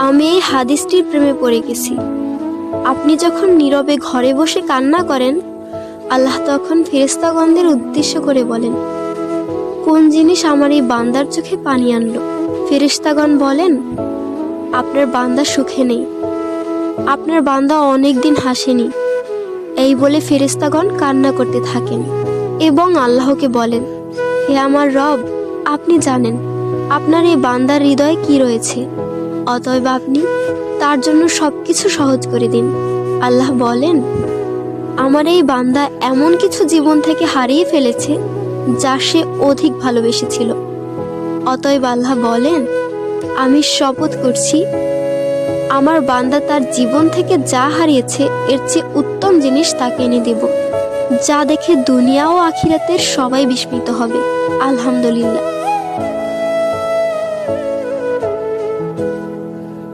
আমি এই হাদিসটির প্রেমে পড়ে গেছি। আপনি যখন নীরবে ঘরে বসে কান্না করেন, আল্লাহ তখন ফেরেশতাগণদের উদ্দেশ্য করে বলেন, কোন জিনিস আমার এই বান্দার চোখে পানি আনলো? ফেরেশতাগণ বলেন, আপনার বান্দা সুখে নেই, আপনার বান্দা অনেকদিন হাসেনি। এই বলে ফেরেশতাগণ কান্না করতে থাকেন এবং আল্লাহকে বলেন, হে আমার রব, আপনি জানেন আপনার এই বান্দার হৃদয়ে কি রয়েছে, অতএব আপনি তার জন্য সবকিছু সহজ করে দিন। আল্লাহ বলেন, আমার এই বান্দা এমন কিছু জীবন থেকে হারিয়ে ফেলেছে যা সে অধিক ভালোবেসেছিল। অতএব আল্লাহ বলেন, আমি শপথ করছি, আমার বান্দা তার জীবন থেকে যা হারিয়েছে এর চেয়ে উত্তম জিনিস তাকে এনে দেব, যা দেখে দুনিয়া ও আখিরাতের সবাই বিস্মিত হবে। আলহামদুলিল্লাহ।